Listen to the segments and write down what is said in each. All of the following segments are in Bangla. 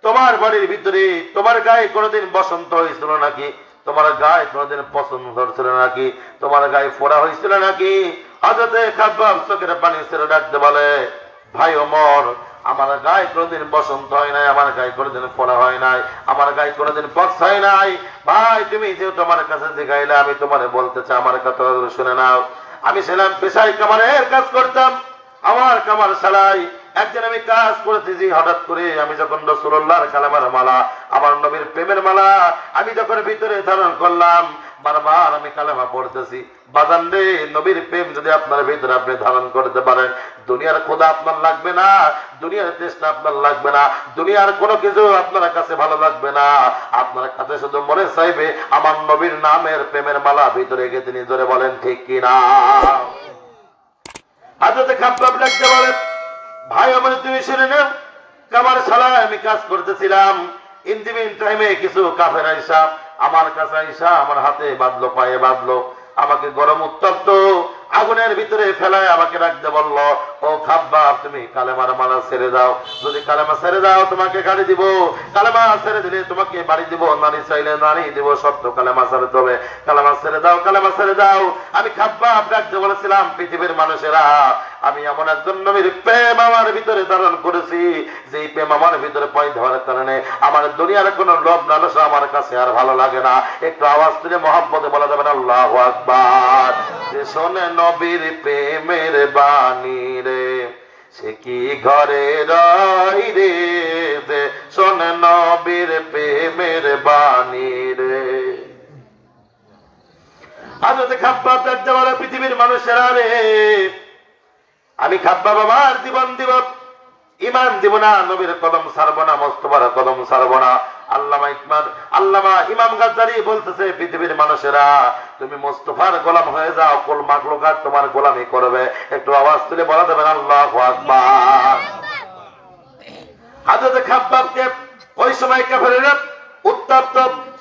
তোমার বাড়ির ভিতরে তোমার গায়ে কোনোদিন বসন্ত হয়েছিল নাকি? তোমার গায়ে কোনোদিন পছন্দ ধরছিল নাকি? তোমার গায়ে ফোড়া হয়েছিল নাকি? হযরতে খাব্বাব চোখের পানি ছেড়ে ডাকতে বলে, ভাই ওমর, আমার গায়ে কোনোদিন বসন্ত হয় নাই, আমার গায়ে কোনোদিন ফোড়া হয় নাই, আমার গায়ে কোনোদিন পক্স হয় নাই। ভাই তুমি যেহেতু আমার কাছে জিগাইলে, আমি তোমার বলতে চাই, আমার কথা শুনে নাও। আমি ছিলাম পেশায় কামারের কাজ করতাম, আমার কামার সালাই। একদিন আমি কাজ করতেছি, হঠাৎ করে আমি যখন রাসূলুল্লাহর কালেমার মালা, আমার নবীর প্রেমের মালা আমি যখন ভিতরে ধারণ করলাম, বারবার আমি কালেমা পড়তেছি। বাজান রে, নবীর প্রেম যদি আপনার ভিতরে আপনি ধারণ করতে পারেন, দুনিয়ার খোদা আপনার লাগবে না, দুনিয়ার চেষ্টা আপনার লাগবে না, দুনিয়ার কোনো কিছু আপনার কাছে ভালো লাগবে না। আপনার কাছে শুধু মনে চাইবে আমার নবীর নামের প্রেমের মালা ভিতরে গেঁথে নিয়ে। ধরে বলেন ঠিক কিনা? হযরত খাব্বাব ডাকতে বলে, ভাই আমার তুমি শুনে নাও, কামার শালায় আমি কাজ করতেছিলাম। ইন দি মিন টাইমে কিছু কাফের আইসা আমার কাছে আইসা আমার হাতে বাঁধলো, পায়ে বাঁধলো, আমাকে গরম উত্তপ্ত আগুনের ভিতরে ফেলায় আমাকে রাখতে বলল, ও খাব্বাব তুমি কালেমার মালা ছেড়ে দাও, যদি কালেমা ছেড়ে দাও তোমাকে গাড়ি দিব, কালেমা ছেড়ে দিলে তোমাকে বাড়ি দিব, নারী চাইলে নারী দিব, সত্য কালেমা ছেড়ে দেবে, কালেমা ছেড়ে দাও, কালেমা ছেড়ে দাও। আমি খাব্বাব ডাকতে বলেছিলাম, পৃথিবীর মানুষেরা, আমি এমন একজন নবীর প্রেম আমার ভিতরে ধারণ করেছি, যে প্রেম আমার ভিতরে পয়দা হওয়ার কারণে আমার দুনিয়ার কোনো লোভ লালসা আমার কাছে আর ভালো লাগে না। একটু আওয়াজ তুলে মহব্বতে বলা যাবে না আল্লাহু আকবার। যে শোনে নবীর প্রেমের বাণী রে, সে কি ঘরে রয় রে, যে শোনে নবীর প্রেমের বাণী রে। হযরত খাব্বাব ডাকতে বলে, পৃথিবীর মানুষেরা রে, আমি খাব্বাব আমার জীবন দিব, ইমান দিব না, নবীর কদম ছাড়বো না, মোস্তফার কদম ছাড়বো না। আল্লামা ইমাম গাজ্জালি বলতেছে, পৃথিবীর মানুষেরা তুমি মোস্তফার গোলাম হয়ে যাও, কুল মাখলুকাত তোমার গোলামি করবে। একটু আওয়াজ তুলে বলা দেবেন আল্লাহু আকবার। হযরত খাব্বাবকে ওই সময় কাফেররা উত্তপ্ত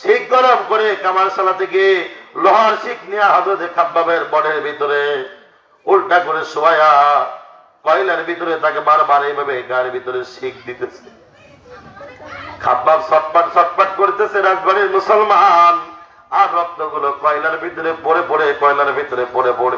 শিখ গরম করে কামারশালা থেকে লোহার শিখ নিয়ে হযরত খাব্বাবের বডির ভিতরে উল্টা করে শোয়া কয়লার ভিতরে তাকে বারবার এইভাবে গায়ের ভিতরে শিখ দিতেছে। খাব্বাব ছটপট ছটপট করতেছে, রাজবাড়ির মুসলমান, আর রক্তগুলো কয়লার ভিতরে পড়ে পড়ে, কয়লার ভিতরে পড়ে পড়ে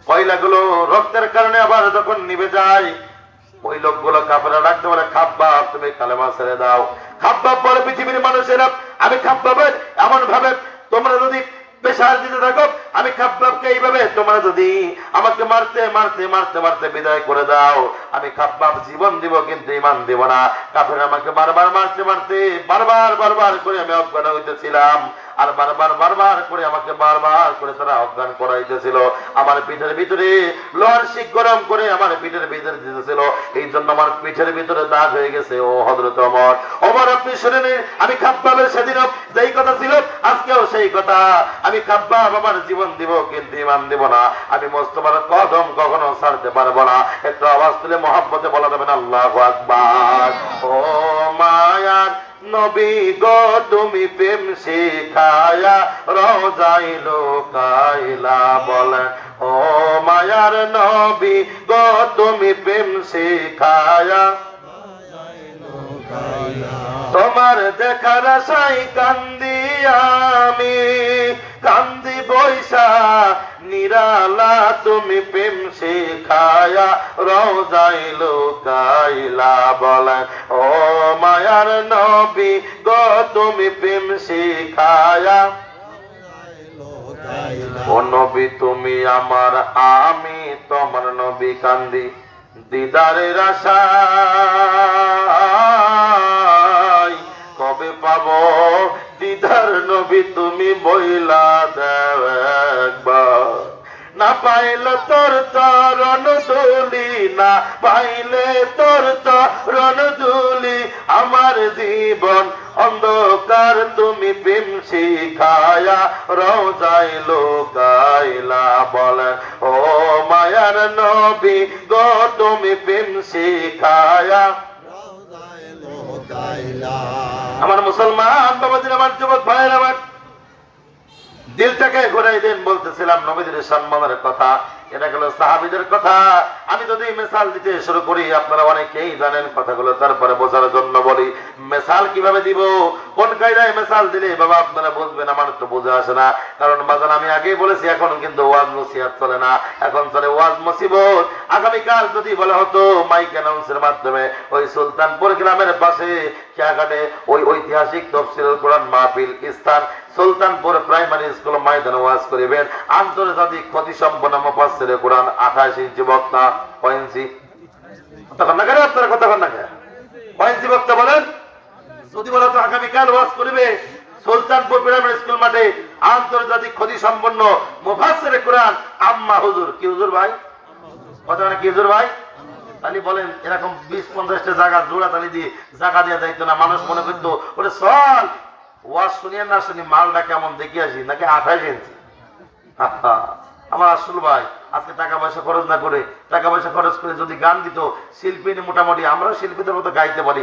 কয়লাগুলো রক্তের কারণে আবার যখন নিভে যায়, ওই লোকগুলো কাফেররা ডাকতে বলে, খাব্বাব তুমি কালেমা ছেড়ে দাও। খাব্বাব বলে, পৃথিবীর মানুষেরা, আমি খাব্বাবের এমন ভাবে তোমরা যদি প্রেসার দিতে থাকো, আমি খাব্বাবকে এইভাবে তোমরা যদি আমাকে মারতে মারতে মারতে মারতে বিদায় করে দাও, আমি খাব্বাব জীবন দিব কিন্তু ইমান দিব না। কাফের আমাকে বারবার মারতে মারতে বারবার বারবার করে আমি অজ্ঞান হইতেছিলাম, আর বারবার বারবার করে আমাকে বারবার করে তারা অজ্ঞান করাইতেছিল। আমার পিঠের ভিতরে লোহার শিক গরম করে আমার পিঠের ভিতরে দিতেছিল, এই জন্য আমার পিঠের ভিতরে দাগ হয়ে গেছে। ও হযরত ওমর, ওমর আপনি শুনে নিন, আমি খাব্বাবের সেদিন যেই কথা ছিল আজকেও সেই কথা। আমি খাব্বাব আমার জীবন দিব কিন্তু ইমান দিব না, আমি মোস্তফার কদম কখনো ছাড়তে পারবো না। একটু আওয়াজ তুলে মহব্বতে বলা যাবেন আল্লাহু আকবার। ও মায়ার নবী গো তুমি প্রেম শিখায়া রোজায় লোকাইলা, বলেন ও মায়ার নবী গো তুমি প্রেম শিখায়া তোমার দেখার আশায় কান্দি আমি, কান্দি বৈশা নিরালা তুমি প্রেম শিখায়া রোজায় লোকাইলা, বলেন ও মায়ার নবী গো তুমি প্রেম শিখায়া। ও নবী তুমি আমার, আমি তোমার নবী কান্দি দিদারের আশায়, কবে পাবো দিদার নবী তুমি বইলা দেও একবার। না পাইলে তোর চরণ ধুলি, না পাইলে তোর চরণ ধুলি, আমার জীবন অন্ধকার তুমি প্রেম শিখায়া রোজায় লোকাইলা, বলেন ও মায়ার নবী গো তুমি প্রেম শিখায়া। আমার মুসলমান বাবাদের, আমার যুবক ভাইয়ের, আমার দিলটাকে ঘুরাই দেন। বলতেছিলাম নবীদের সম্মানের কথা, এটা গেল সাহাবীদের কথা। আমি যদি মিসাল দিতে শুরু করি আপনারা অনেকেই জানেন কথাগুলো, তারপরে বোঝার জন্য বলি। মিসাল কিভাবে দিব, কোন কায়দায় মিসাল দিলে বাবা আপনারা বুঝবেন, আমার তো বোঝা আসে না। কারণ বাজান আমি আগেই বলেছি, এখন কিন্তু ওয়াজ নসিহত চলে না, এখন চলে ওয়াজ মুসিবত। আগামীকাল যদি বলা হতো মাইক অ্যানাউন্সের মাধ্যমে ওই সুলতানপুর গ্রামের পাশে খেয়াঘাটে ওই ঐতিহাসিক তাফসীরুল কোরআন মাহফিল স্থান সুলতানপুর প্রাইমারি স্কুল ময়দানে ওয়াজ করিবেন আন্তর্জাতিক খ্যাতিসম্পন্ন মুফাসসিরে কোরআন 28 ইঞ্চি বক্তা, কয় ইঞ্চি তখন না কেন আপনারা কথা বলেন না কেন, কয় ইঞ্চি বক্তা বলেন? যদি বলা তো আগামীকাল ওয়াজ করিবে সুলতানপুর প্রাইমারি স্কুল মাঠে আন্তর্জাতিক খ্যাতিসম্পন্ন মুফাসসিরে কোরআন আম্মা হুজুর। কি হুজুর ভাই? কথা না কি হুজুর ভাই? তাহলে বলেন এরকম 20-50টা জায়গা জোড়া তালি দিয়ে জায়গা দেওয়া যাইতো না? মানুষ মনে করতো ওরে চল ওয়াজ শুনিয়ে না শুনি মালটা কেমন দেখে আসি, নাকি 28 ইঞ্চি। আমার আসল ভাই আজকে টাকা পয়সা খরচ না করে, টাকা পয়সা খরচ করে যদি গান দিত শিল্পী, মোটামুটি আমরাও শিল্পীদের মতো গাইতে পারি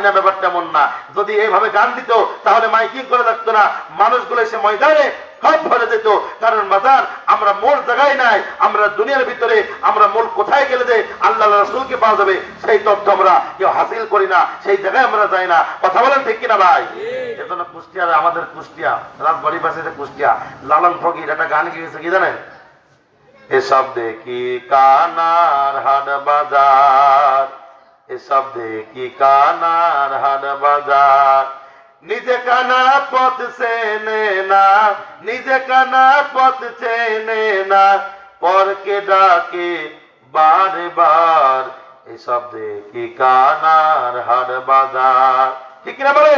না, ব্যাপারটা এমন না। যদি এইভাবে গান দিত তাহলে মাইকিং করে রাখতো না, মানুষগুলো এসে ময়দানে সব ভরে যেত। কারণ বাজার আমরা মূল জায়গায় নাই, আমরা দুনিয়ার ভিতরে আমরা মূল কোথায় গেলে যে আল্লাহ রাসূলকে পাওয়া যাবে সেই তথ্য আমরা কেউ হাসিল করি না, সেই জায়গায় আমরা যাই না। কথা বলেন ঠিক কিনা ভাই? এজন্য কুষ্টিয়ার, আমাদের কুষ্টিয়া রাজবাড়ির পাশে যে কুষ্টিয়া লালন ফকির একটা গান গিয়েছে, কি জানেন? এসব দেখি কানার হাট বাজার, এসব দেখি কানার হাট বাজার, নিজে কানা পথ চেনে না, নিজে কানা পথ চেনে না, পরকে ডাকে বারে বার, এসব দেখি কানার হাট বাজার। ঠিক না বলে?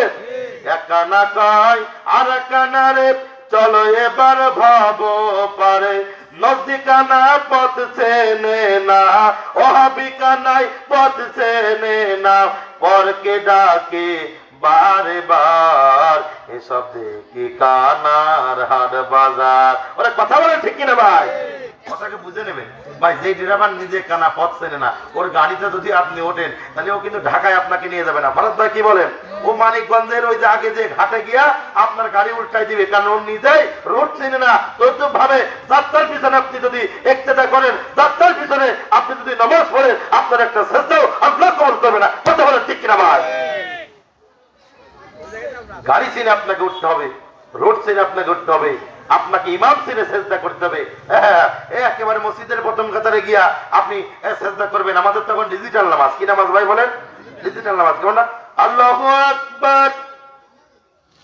এক কানা কয় আর কানা রে চলো এবার ভাবো পারে, নজদিকানা পথ চেনে না, ওহাবিকানাই পথ চেনে না, পরকে ডাকে বারে বার, এসব দেখি কানার হাট বাজার। ওরা কথা বলে ঠিক কিনা ভাই? কথাকে বুঝে নেবেন ভাই। যে ড্রাইভার নিজে কানা পথ চেনে না, ওর গাড়িতে যদি আপনি ওঠেন তাহলে ও কিন্তু ঢাকায় আপনাকে নিয়ে যাবে না। ভারত ভাই কি বলেন? ও মানিকগঞ্জের ওই যে আগে যে ঘাটে গিয়া আপনার গাড়ি উল্টাই দিবে, কারণ ও নিজেই রোড চেনে না। তদ্রুপ ভাবে যাত্রার পিছনে আপনি যদি একতেদা করেন, যাত্রার পিছনে আপনি যদি নামাজ পড়েন, আপনার একটা সেজদাও আল্লাহ কবুল করবে না। কথা বলেন ঠিক কিনা ভাই? গাড়ি চিনে আপনাকে উঠতে হবে, রোড চিনে আপনাকে উঠতে হবে, আপনাকে ইমাম চিনে সেজদা করতে হবে। একেবারে মসজিদের প্রথম কাতারে গিয়া আপনি সেজদা করবেন। আমাদের তখন ডিজিটাল নামাজ। কি নামাজ ভাই বলেন? ডিজিটাল নামাজ। কেমন না? আল্লাহু আকবার,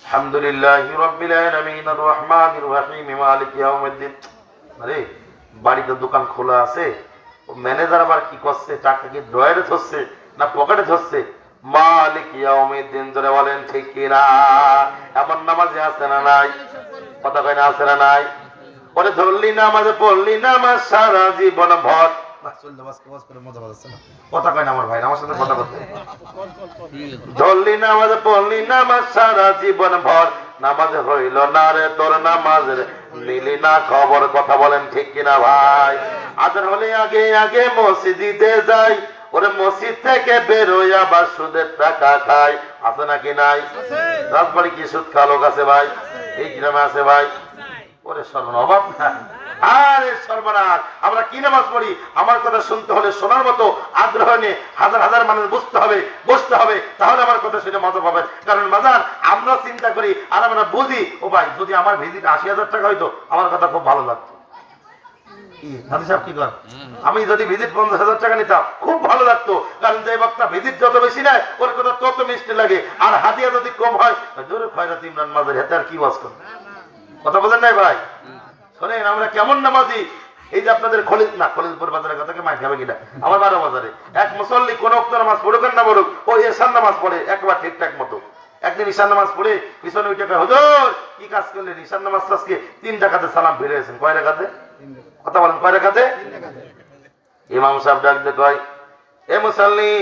আলহামদুলিল্লাহি রাব্বিল আলামিন, আর রহমানির রহিম, মালিকি ইয়াউমিদ্দিন। আরে বাড়িতে দোকান খোলা আছে, ও ম্যানেজার আবার কি করছে? টাকা কি ড্রয়ারে ধরছে না পকেটে ধরছে? মালিক ইয়াউমিদ্দিন জোরে বলেন ঠিক কিনা? এমন নামাজে আছে না নাই? কথা কয় না আছে না নাই? পরে ধরলি নামাজে পড়লি নামাজ সারা জীবন ভর, কথা কয় না আমার ভাই, আমার সাথে কথা বলতে। ধরলি নামাজে পড়লি নামাজ সারা জীবন ভর, নামাজে হইল না রে তোর নামাজের নিলি না খবর। কথা বলেন ঠিক কিনা ভাই? আজান হলে আগে আগে মসজিদে যাই, ওরে মসজিদ থেকে বেরোয় আবার সুদের টাকা খায়। আছে নাকি নাই? রাজবাড়ি কি সুদ খাওয়া লোক আছে ভাই? এই গ্রামে আছে ভাই? ওরে সর্বনাশ, অভাব নাই। আরে সর্বনাশ, আমরা কি নামাজ পড়ি? আমার কথা শুনতে হলে শোনার মতো আগ্রহ নিয়ে হাজার হাজার মানুষ বসতে হবে, তাহলে আমার কথা শুনে মজা পাবেন। কারণ বাজার আমরা চিন্তা করি আর আমরা বুঝি, ও ভাই যদি আমার ভিজিট 80,000 টাকা হইতো আমার কথা খুব ভালো লাগতো। আমি যদি ভিজিট 50,000 টাকা নিতাম খুব ভালো লাগতো। কারণ যে বক্তা ভিজিট যত বেশি নেয় ওর কথা তত মিষ্টি লাগে। আর হাদিয়া যদি কম হয়, জোরে খয়রাত ইমরান মাঝের হাতে আর কি ওয়াজ করবে? কথা বলেন নাই ভাই? শোনেন আমরা কেমন নামাজি। এই যে আপনাদের খলিলপুর বাজারের কথাকে মাই খাবে কিনা, আমার 12 বাজারে এক মুসল্লি কোন ওয়াক্ত নামাজ পড়ুক না পড়ুক, ও ঈশার নামাজ পড়ে একবার ঠিকঠাক মতো। একদিন ঈশার নামাজ পড়ে পিছনে উঠে কয়, হুজুর কি কাজ করলেন? ঈশার নামাজ আজকে 3 রাকাতে সালাম ফিরেছেন। কয় রাকাতে? কথা বলেন কয় রাকাতে? ইমাম সাহেব ডাক দিয়ে কয়, এ মুসল্লি,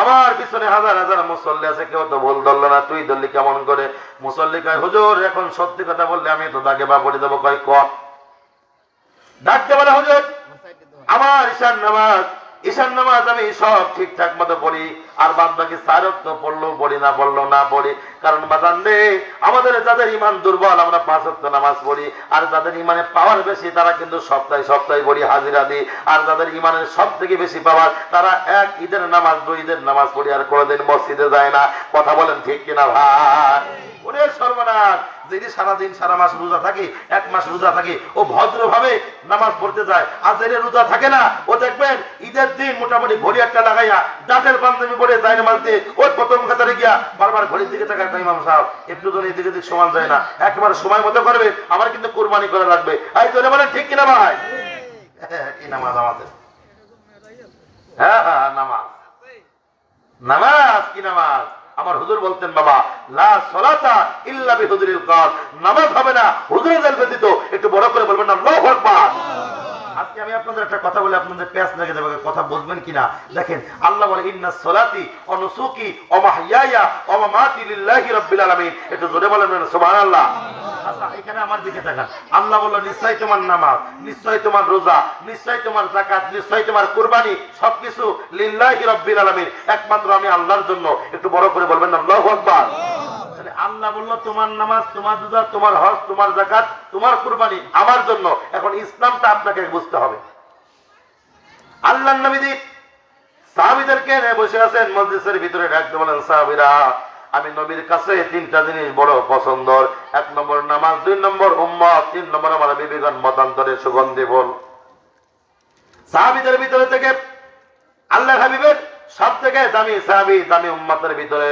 আমার পিছনে হাজার হাজার মুসল্লি আছে, কেউ তো ভুল ধরলো না, তুই ধরলি কেমন করে? মুসল্লি কয়, হুজুর এখন সত্যি কথা বললে আমি তো দাগে বা পড়ে যাবো। কয় ক ডাকতে বলে, হুজুর আমার ঈশার নামাজ ঈশান নামাজ আমি সব ঠিকঠাক মতো পড়ি, আর বাদ বাকি 4 ওয়াক্ত পড়লেও পড়ি, না পড়লেও না পড়ি। কারণ বাজান রে, আমাদের যাদের ইমান দুর্বল আমরা 5 ওয়াক্ত নামাজ পড়ি, আর যাদের ইমানে পাওয়ার বেশি তারা কিন্তু সপ্তাহে সপ্তাহে পড়ি, হাজিরা দিই। আর যাদের ইমানের সব থেকে বেশি পাওয়ার তারা এক ঈদের নামাজ 2 ঈদের নামাজ পড়ি, আর কোনোদিন মসজিদে যায় না। কথা বলেন ঠিক কিনা ভাই? ওরে সর্বনাশ, যদি সারাদিন সারা মাস রোজা থাকি, 1 মাস রোজা থাকি, ও ভদ্রভাবে নামাজ পড়তে যায়। আর যে রোজা থাকে না, ও দেখবেন ঈদের দিন মোটামুটি ঘড়ি একটা লাগাইয়া দাঁতের পাঞ্জাবি পরে যায় নামাজ দিয়ে, ওই প্রথম কাতারে গিয়া বারবার ঘড়ির দিকে তাকায়, ইমাম সাহেব একটু জন এদিকে দিক সমান যায় না, একেবারে সময় মতো করবে, আমার কিন্তু কোরবানি করা লাগবে। এই জোরে বলেন ঠিক কিনা ভাই? কি নামাজ আমাদের? হ্যাঁ হ্যাঁ, নামাজ নামাজ কি নামাজ? আমার হুজুর বলতেন, বাবা লা সালাতা ইল্লা বিহুজুরিল কর, নামাজ হবে না হুজুরদের ব্যতীত। একটু বড় করে বলবেন না আল্লাহু আকবার। আজকে আমি আপনাদের একটা কথা বলে আপনাদের পেঁচ লেগে যাবে, কথা বুঝবেন কিনা দেখেন। আল্লাহ বলে ইন্নাস সালাতি ওয়া নুসুকি ওয়া মাহইয়ায়া ওয়া মামাতি লিল্লাহি রাব্বিল আলামিন। একটু জোরে বলেন সুবহানাল্লাহ। আচ্ছা, এখানে আমার দিকে তাকান। আল্লাহ বলল নিশ্চয়ই তোমার নামাজ, নিশ্চয়ই তোমার রোজা, নিশ্চয়ই তোমার যাকাত, নিশ্চয়ই তোমার কুরবানি, সবকিছু লিল্লাহি রাব্বিল আলামিন, একমাত্র আমি আল্লাহর জন্য। একটু বড় করে বলবেন আল্লাহু আকবার। আল্লাহ বলল তোমার নামাজ, তোমার রোজা, তোমার হজ, তোমার যাকাত, তোমার কুরবানি আমার জন্য। এখন ইসলামটা আপনাকে বুঝতে হবে। আল্লাহর নবী সাহাবীদেরকে নিয়ে বসে আছেন মজলিসের ভিতরে, ডাকতে বলেন সাহাবীরা, আমি নবীর কাছে 3টা জিনিস বড় পছন্দ। 1 নম্বর নামাজ, 2 নম্বর উম্মত, 3 নম্বর আমার বিবিগণ মতান্তরের সুগন্ধি ফুল। সাহাবীদের ভিতরে থেকে আল্লাহর হাবিবের সব থেকে দামি সাহাবী, দামি উম্মতের ভিতরে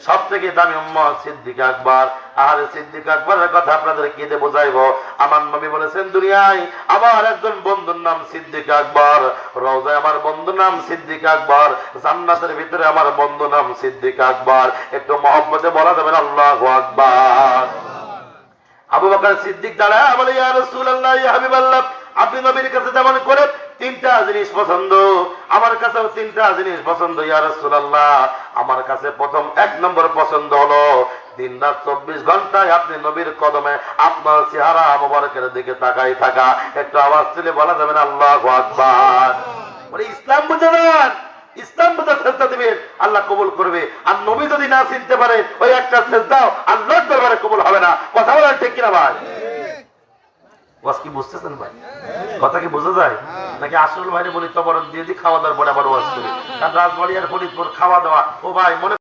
সব থেকে দামি উম্মত সিদ্দিক আকবর। আর সিদ্দিক আকবরের কথা আপনাদের কি দিয়ে বোঝাইবো? আমার নবী বলেছেন, দুনিয়ায় আমার একজন বন্ধুর নাম সিদ্দিক আকবর, রওজায় আমার বন্ধুর নাম সিদ্দিক আকবর, জান্নাতের ভিতরে আমার বন্ধু নাম সিদ্দিক আকবর। একটু মহব্বতে বলা যাবে আল্লাহু আকবার। আবু বকর সিদ্দিক দাঁড়ায় বলে, ইয়া রাসূলুল্লাহ, ইয়া হাবিবাল্লাহ, আপনি নবীর কাছে যেমন করে 3টা জিনিস পছন্দ, আমার কাছেও 3টা জিনিস পছন্দ। ইয়া রাসূলুল্লাহ, আমার কাছে প্রথম 1 নম্বর পছন্দ হলো দিন রাত 24 ঘন্টায় আপনি নবীর কদমে আপনার চেহারা মোবারকের দিকে তাকাই থাকা। একটু আওয়াজ তুলে বলা যাবে না আল্লাহু আকবার। ওরে ইসলাম বুঝে নেন, ইসলাম বুঝে সেজদা দিবেন, আল্লাহ কবুল করবে। আর নবী যদি না চিনতে পারে, ওই একটা সেজদাও আল্লাহর দরবারে কবুল হবে না। কথা বলেন ঠিক কিনা ভাই? ওয়াজ কি বুঝতেছেন ভাই? কথা কি বোঝা যায় নাকি? আসল ভাইরে বলি তবরক দিয়ে দি, খাওয়া দাওয়ার পরে আবার ওয়াজ করি। কারণ রাজবাড়ি আর ফরিদপুর খাওয়া দাওয়া, ও ভাই মনে